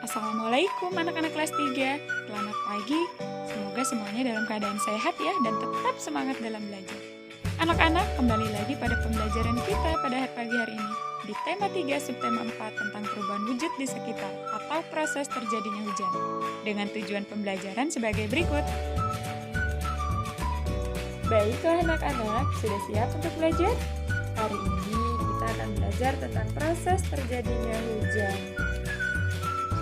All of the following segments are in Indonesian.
Assalamualaikum anak-anak kelas 3. Selamat pagi. Semoga semuanya dalam keadaan sehat ya dan tetap semangat dalam belajar. Anak-anak, kembali lagi pada pembelajaran kita pada pagi hari ini di tema 3 subtema 4 tentang perubahan wujud di sekitar atau proses terjadinya hujan. Dengan tujuan pembelajaran sebagai berikut. Baiklah anak-anak, sudah siap untuk belajar? Hari ini kita akan belajar tentang proses terjadinya hujan.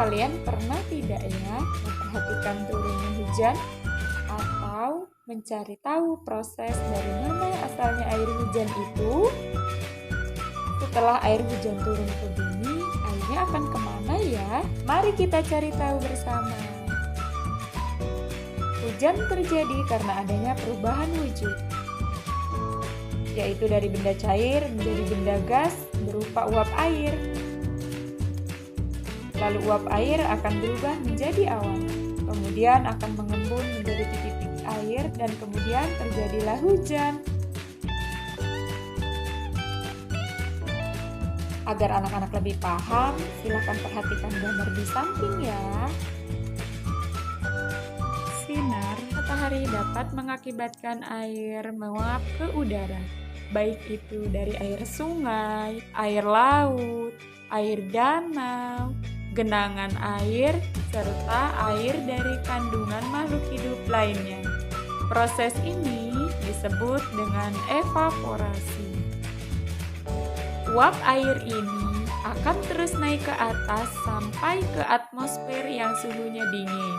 Kalian pernah tidak ya memperhatikan turunnya hujan atau mencari tahu proses dari mana asalnya air hujan itu? Setelah air hujan turun ke bumi, airnya akan kemana ya? Mari kita cari tahu bersama. Hujan terjadi karena adanya perubahan wujud, yaitu dari benda cair menjadi benda gas berupa uap air. Lalu uap air akan berubah menjadi awan, kemudian akan mengembun menjadi titik-titik air dan kemudian terjadilah hujan. Agar anak-anak lebih paham, silakan perhatikan gambar di samping ya. Sinar matahari dapat mengakibatkan air menguap ke udara, baik itu dari air sungai, air laut, air danau, genangan air, serta air dari kandungan makhluk hidup lainnya. Proses ini disebut dengan evaporasi. Uap air ini akan terus naik ke atas sampai ke atmosfer yang suhunya dingin.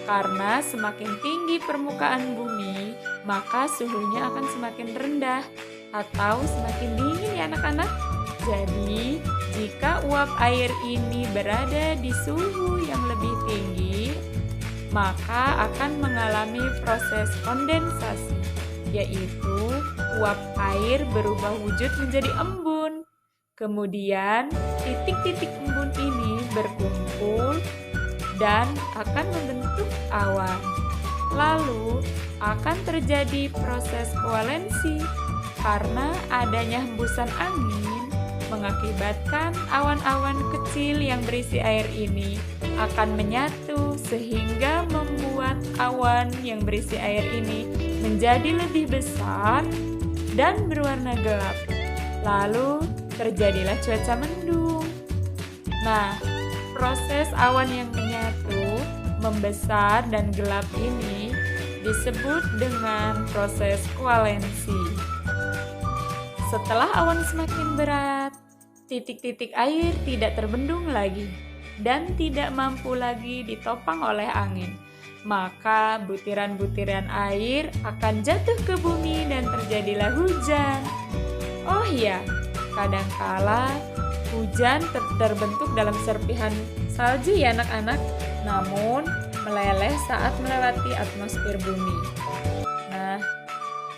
Karena semakin tinggi permukaan bumi, maka suhunya akan semakin rendah atau semakin dingin ya anak-anak. Jadi, jika uap air ini berada di suhu yang lebih tinggi, maka akan mengalami proses kondensasi, yaitu uap air berubah wujud menjadi embun. Kemudian, titik-titik embun ini berkumpul dan akan membentuk awan. Lalu, akan terjadi proses koalensi karena adanya hembusan angin mengakibatkan awan-awan kecil yang berisi air ini akan menyatu sehingga membuat awan yang berisi air ini menjadi lebih besar dan berwarna gelap. Lalu terjadilah cuaca mendung. Nah, proses awan yang menyatu, membesar dan gelap ini disebut dengan proses koalensi. Setelah awan semakin berat, titik-titik air tidak terbendung lagi dan tidak mampu lagi ditopang oleh angin. Maka butiran-butiran air akan jatuh ke bumi dan terjadilah hujan. Oh iya, kadangkala hujan terbentuk dalam serpihan salju ya anak-anak, namun meleleh saat melewati atmosfer bumi. Nah,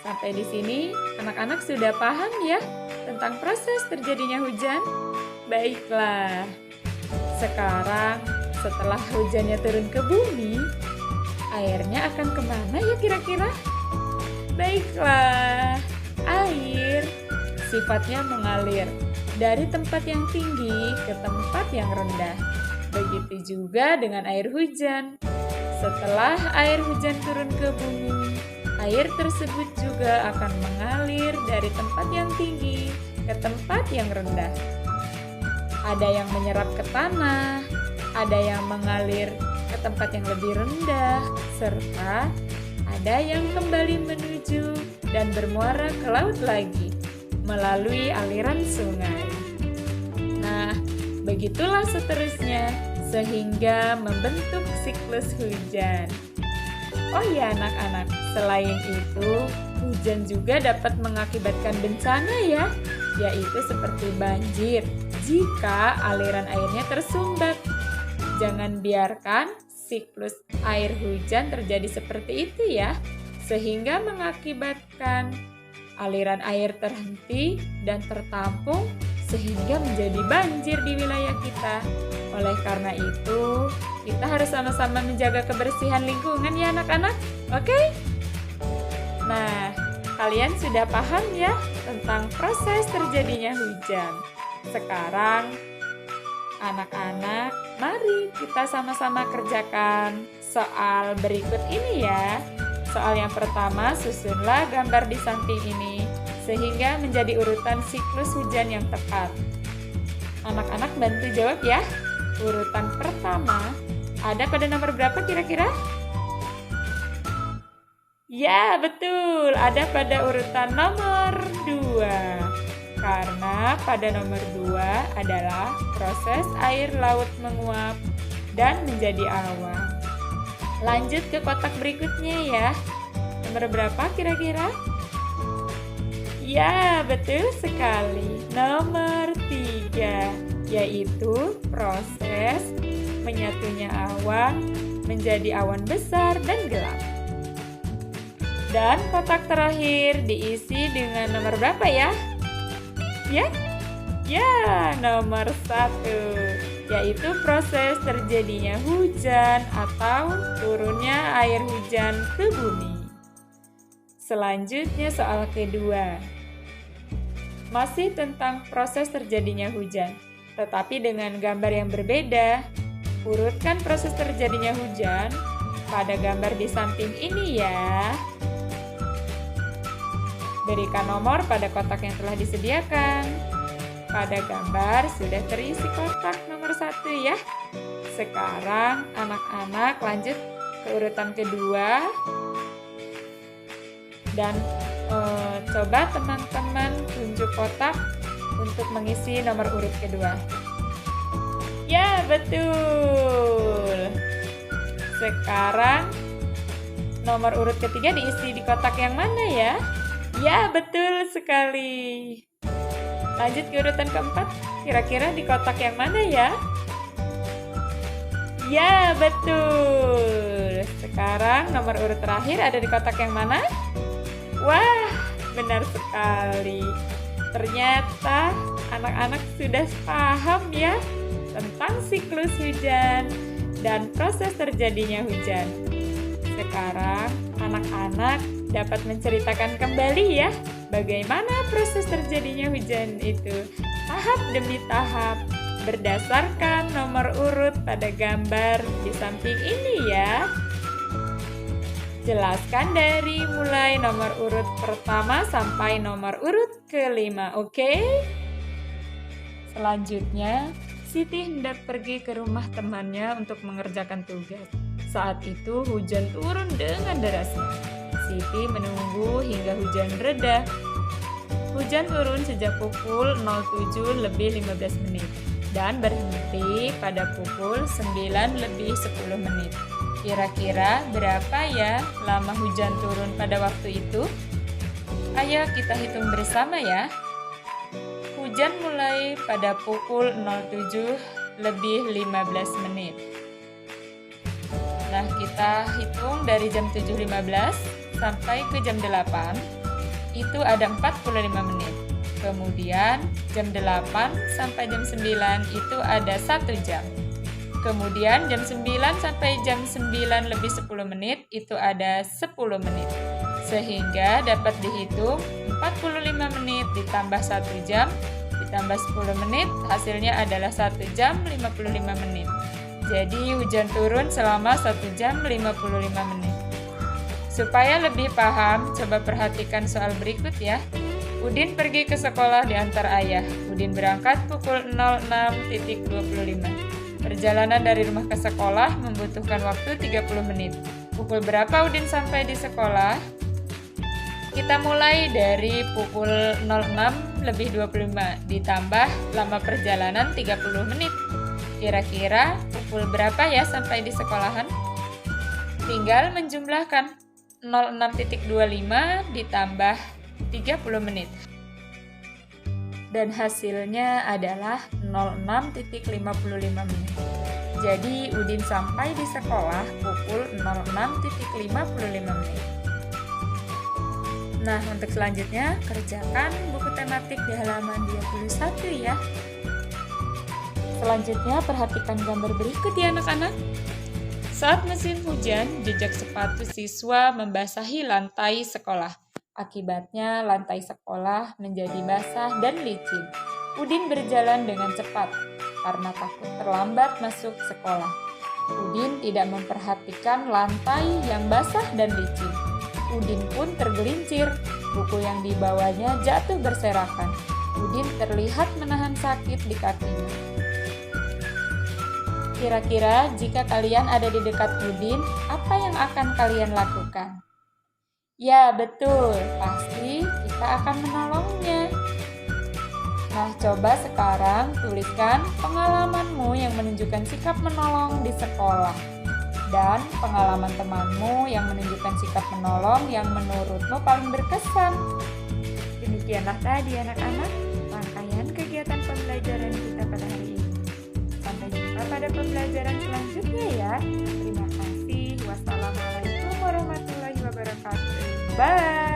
sampai di sini anak-anak sudah paham ya tentang proses terjadinya hujan? Baiklah. Sekarang setelah hujannya turun ke bumi, airnya akan kemana ya kira-kira? Baiklah, air sifatnya mengalir dari tempat yang tinggi ke tempat yang rendah. Begitu juga dengan air hujan. Setelah air hujan turun ke bumi, air tersebut juga akan mengalir dari tempat yang tinggi ke tempat yang rendah. Ada yang menyerap ke tanah, ada yang mengalir ke tempat yang lebih rendah, serta ada yang kembali menuju dan bermuara ke laut lagi melalui aliran sungai. Nah, begitulah seterusnya sehingga membentuk siklus hujan. Oh iya anak-anak, selain itu, hujan juga dapat mengakibatkan bencana ya, yaitu seperti banjir jika aliran airnya tersumbat. Jangan biarkan siklus air hujan terjadi seperti itu ya, sehingga mengakibatkan aliran air terhenti dan tertampung sehingga menjadi banjir di wilayah kita. Oleh karena itu, kita harus sama-sama menjaga kebersihan lingkungan ya anak-anak. Oke? Nah, kalian sudah paham ya tentang proses terjadinya hujan. Sekarang, Anak-anak, mari kita sama-sama kerjakan soal berikut ini ya. Soal yang pertama, susunlah gambar di samping ini sehingga menjadi urutan siklus hujan yang tepat. Anak-anak bantu jawab ya. Urutan pertama ada pada nomor berapa kira-kira? Ya, betul. Ada pada urutan nomor 2. Karena pada nomor 2 adalah proses air laut menguap dan menjadi awan. Lanjut ke kotak berikutnya ya. Nomor berapa kira-kira? Ya, betul sekali. Nomor 3, yaitu proses menyatunya awan menjadi awan besar dan gelap. Dan kotak terakhir diisi dengan nomor berapa ya? Ya, nomor 1, yaitu proses terjadinya hujan atau turunnya air hujan ke bumi. Selanjutnya soal kedua. Masih tentang proses terjadinya hujan, tetapi dengan gambar yang berbeda. Urutkan proses terjadinya hujan pada gambar di samping ini ya. Berikan nomor pada kotak yang telah disediakan. Pada gambar sudah terisi kotak nomor 1 ya. Sekarang anak-anak lanjut ke urutan kedua. Dan coba teman-teman tunjuk kotak untuk mengisi nomor urut kedua. Ya, betul. Sekarang nomor urut ketiga diisi di kotak yang mana ya? Ya, betul sekali. Lanjut ke urutan keempat. Kira-kira di kotak yang mana ya? Ya, betul. Sekarang nomor urut terakhir ada di kotak yang mana? Wah, benar sekali. Ternyata anak-anak sudah paham ya tentang siklus hujan dan proses terjadinya hujan. Sekarang anak-anak dapat menceritakan kembali ya bagaimana proses terjadinya hujan itu tahap demi tahap berdasarkan nomor urut pada gambar di samping ini ya. Jelaskan dari mulai nomor urut pertama sampai nomor urut kelima, oke? Selanjutnya, Siti hendak pergi ke rumah temannya untuk mengerjakan tugas. Saat itu hujan turun dengan derasnya. Siti menunggu hingga hujan reda. Hujan turun sejak pukul 07:15 dan berhenti pada pukul 9:10. Kira-kira berapa ya lama hujan turun pada waktu itu? Ayo kita hitung bersama ya. Hujan mulai pada pukul 07:15. Nah, kita hitung dari jam 7.15 sampai ke jam 8. Itu ada 45 menit. Kemudian jam 8 sampai jam 9 itu ada 1 jam. Kemudian jam 9 sampai jam 9:10 itu ada 10 menit. Sehingga dapat dihitung 45 menit ditambah 1 jam ditambah 10 menit hasilnya adalah 1 jam 55 menit. Jadi hujan turun selama 1 jam 55 menit. Supaya lebih paham, coba perhatikan soal berikut ya. Udin pergi ke sekolah diantar ayah. Udin berangkat pukul 06.25. Perjalanan dari rumah ke sekolah membutuhkan waktu 30 menit. Pukul berapa Udin sampai di sekolah? Kita mulai dari pukul 06:25 ditambah lama perjalanan 30 menit. Kira-kira pukul berapa ya sampai di sekolahan? Tinggal menjumlahkan 06.25 ditambah 30 menit. Dan hasilnya adalah 06.55 menit. Jadi Udin sampai di sekolah pukul 06.55 menit. Nah, untuk selanjutnya kerjakan buku tematik di halaman 21 ya. Selanjutnya perhatikan gambar berikut ya anak-anak. Saat musim hujan, jejak sepatu siswa membasahi lantai sekolah. Akibatnya lantai sekolah menjadi basah dan licin. Udin berjalan dengan cepat. karena takut terlambat masuk sekolah. Udin tidak memperhatikan lantai yang basah dan licin. Udin pun tergelincir. Buku yang dibawanya jatuh berserakan. Udin terlihat menahan sakit di kakinya. Kira-kira jika kalian ada di dekat Udin, apa yang akan kalian lakukan? Ya, betul. Pasti kita akan menolongnya. Nah, coba sekarang tuliskan pengalamanmu yang menunjukkan sikap menolong di sekolah. Dan pengalaman temanmu yang menunjukkan sikap menolong yang menurutmu paling berkesan. Demikianlah tadi anak-anak, rangkaian kegiatan pembelajaran kita pada hari ini. Sampai jumpa pada pembelajaran selanjutnya ya. Terima kasih. Wassalamualaikum warahmatullahi wabarakatuh. Bye.